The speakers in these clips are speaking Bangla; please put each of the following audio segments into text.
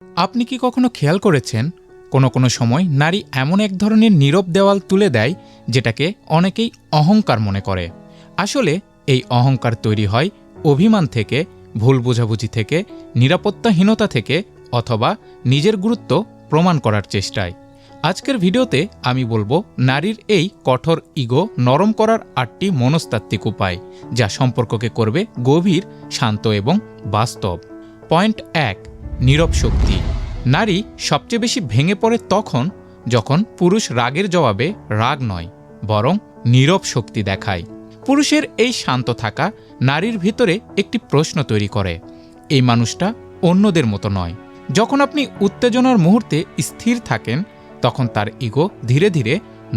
আপনি কি কখনো খেয়াল করেছেন কোনো সময় নারী এমন এক ধরনের নীরব দেওয়াল তুলে দেয় যেটাকে অনেকেই অহংকার মনে করে। আসলে এই অহংকার তৈরি হয় অভিমান থেকে, ভুল বোঝাবুঝি থেকে, নিরাপত্তাহীনতা থেকে, অথবা নিজের গুরুত্ব প্রমাণ করার চেষ্টায়। আজকের ভিডিওতে আমি বলবো নারীর এই কঠোর ইগো নরম করার ৮টি মনস্তাত্ত্বিক উপায়, যা সম্পর্ককে করবে গভীর, শান্ত এবং বাস্তব। পয়েন্ট ১, নীরব শক্তি। নারী সবচেয়ে বেশি ভেঙে পড়ে তখন যখন পুরুষ রাগের জবাবে রাগ নয়, বরং নীরব শক্তি দেখায়। পুরুষের এই শান্ত থাকা নারীর ভিতরে একটি প্রশ্ন তৈরি করে, এই মানুষটা অন্যদের মতো নয়। যখন আপনি উত্তেজনার মুহূর্তে স্থির থাকেন, তখন তার ইগো ধীরে ধীরে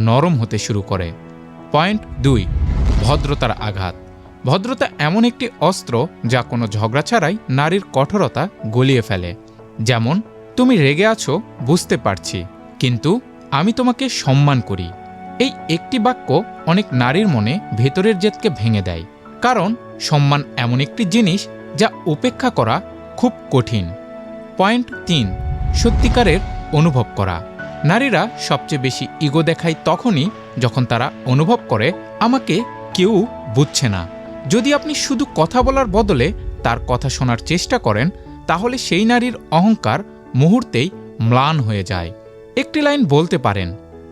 নরম হতে শুরু করে। পয়েন্ট ২, ভদ্রতার আঘাত। ভদ্রতা এমন একটি অস্ত্র যা কোনো ঝগড়া ছাড়াই নারীর কঠোরতা গলিয়ে ফেলে। যেমন, তুমি রেগে আছো বুঝতে পারছি, কিন্তু আমি তোমাকে সম্মান করি। এই একটি বাক্য অনেক নারীর মনে ভেতরের জেদকে ভেঙে দেয়, কারণ সম্মান এমন একটি জিনিস যা উপেক্ষা করা খুব কঠিন। পয়েন্ট ৩, সত্যিকারের অনুভব করা। নারীরা সবচেয়ে বেশি ইগো দেখায় তখনই যখন তারা অনুভব করে আমাকে কেউ বুঝছে না। যদি আপনি শুধু কথা বলার বদলে তার কথা শোনার চেষ্টা করেন, তাহলে সেই নারীর অহংকার মুহূর্তেই ম্লান হয়ে যায়। একটি লাইন বলতে পারেন,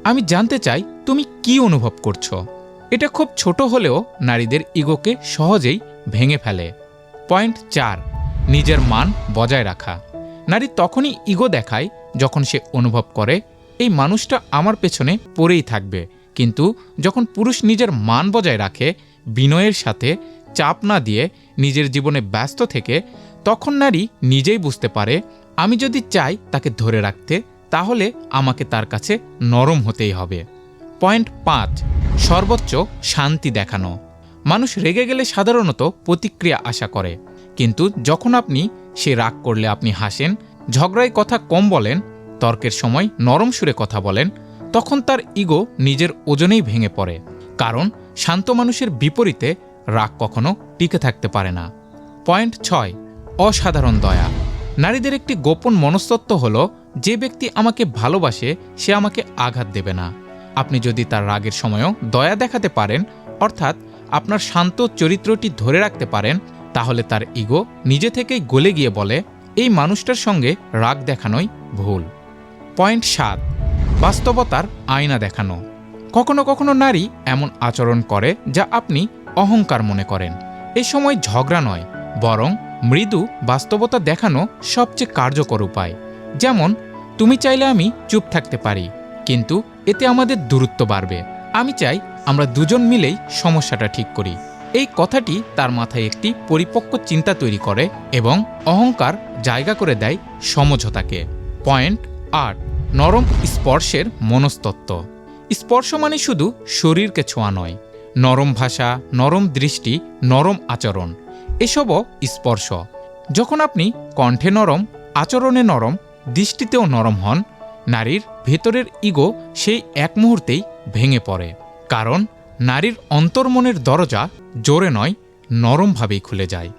আমি জানতে চাই তুমি কি অনুভব করছো। এটা খুব ছোট হলেও নারীদের ইগোকে সহজেই ভেঙে ফেলে। পয়েন্ট ৪, নিজের মান বজায় রাখা। নারী তখনই ইগো দেখায় যখন সে অনুভব করে এই মানুষটা আমার পেছনে পড়েই থাকবে। কিন্তু যখন পুরুষ নিজের মান বজায় রাখে, বিনয়ের সাথে, চাপ না দিয়ে, নিজের জীবনে ব্যস্ত থেকে, তখন নারী নিজেই বুঝতে পারে আমি যদি চাই তাকে ধরে রাখতে, তাহলে আমাকে তার কাছে নরম হতেই হবে। পয়েন্ট ৫, সর্বোচ্চ শান্তি দেখানো। মানুষ রেগে গেলে সাধারণত প্রতিক্রিয়া আশা করে, কিন্তু যখন আপনি সে রাগ করলে আপনি হাসেন, ঝগড়ায় কথা কম বলেন, তর্কের সময় নরম সুরে কথা বলেন, তখন তার ইগো নিজের ওজনেই ভেঙে পড়ে। কারণ শান্ত মানুষের বিপরীতে রাগ কখনো টিকে থাকতে পারে না। পয়েন্ট ৬, অসাধারণ দয়া। নারীদের একটি গোপন মনস্তত্ত্ব হল, যে ব্যক্তি আমাকে ভালোবাসে সে আমাকে আঘাত দেবে না। আপনি যদি তার রাগের সময়ও দয়া দেখাতে পারেন, অর্থাৎ আপনার শান্ত চরিত্রটি ধরে রাখতে পারেন, তাহলে তার ইগো নিজে থেকেই গলে গিয়ে বলে এই মানুষটার সঙ্গে রাগ দেখানোই ভুল। পয়েন্ট ৭, বাস্তবতার আয়না দেখানো। কখনো কখনো নারী এমন আচরণ করে যা আপনি অহংকার মনে করেন। এই সময় ঝগড়া নয়, বরং মৃদু বাস্তবতা দেখানো সবচেয়ে কার্যকর উপায়। যেমন, তুমি চাইলে আমি চুপ থাকতে পারি, কিন্তু এতে আমাদের দূরত্ব বাড়বে। আমি চাই আমরা দুজন মিলেই সমস্যাটা ঠিক করি। এই কথাটি তার মাথায় একটি পরিপক্ক চিন্তা তৈরি করে এবং অহংকার জায়গা করে দেয় সমঝোতাকে। পয়েন্ট ৮, নরম স্পর্শের মনস্তত্ত্ব। স্পর্শ মানে শুধু শরীরকে ছোঁয়া নয়, নরম ভাষা, নরম দৃষ্টি, নরম আচরণ, এসবও স্পর্শ। যখন আপনি কণ্ঠে নরম, আচরণে নরম, দৃষ্টিতেও নরম হন, নারীর ভেতরের ইগো সেই এক মুহূর্তেই ভেঙে পড়ে। কারণ নারীর অন্তর্মনের দরজা জোরে নয়, নরমভাবেই খুলে যায়।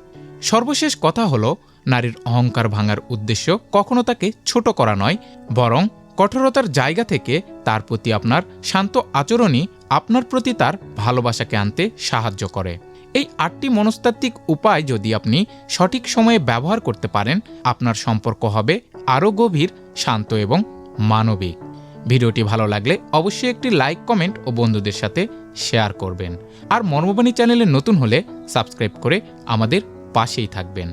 সর্বশেষ কথা হলো, নারীর অহংকার ভাঙার উদ্দেশ্য কখনো তাকে ছোট করা নয়, বরং কঠোরতার জায়গা থেকে তার প্রতি আপনার শান্ত আচরণই আপনার প্রতি তার ভালোবাসাকে আনতে সাহায্য করে। এই ৮টি মনস্তাত্ত্বিক উপায় যদি আপনি সঠিক সময়ে ব্যবহার করতে পারেন, আপনার সম্পর্ক হবে আরও গভীর, শান্ত এবং মানবিক। ভিডিওটি ভালো লাগলে অবশ্যই একটি লাইক, কমেন্ট ও বন্ধুদের সাথে শেয়ার করবেন। আর মর্মবাণী চ্যানেলে নতুন হলে সাবস্ক্রাইব করে আমাদের পাশেই থাকবেন।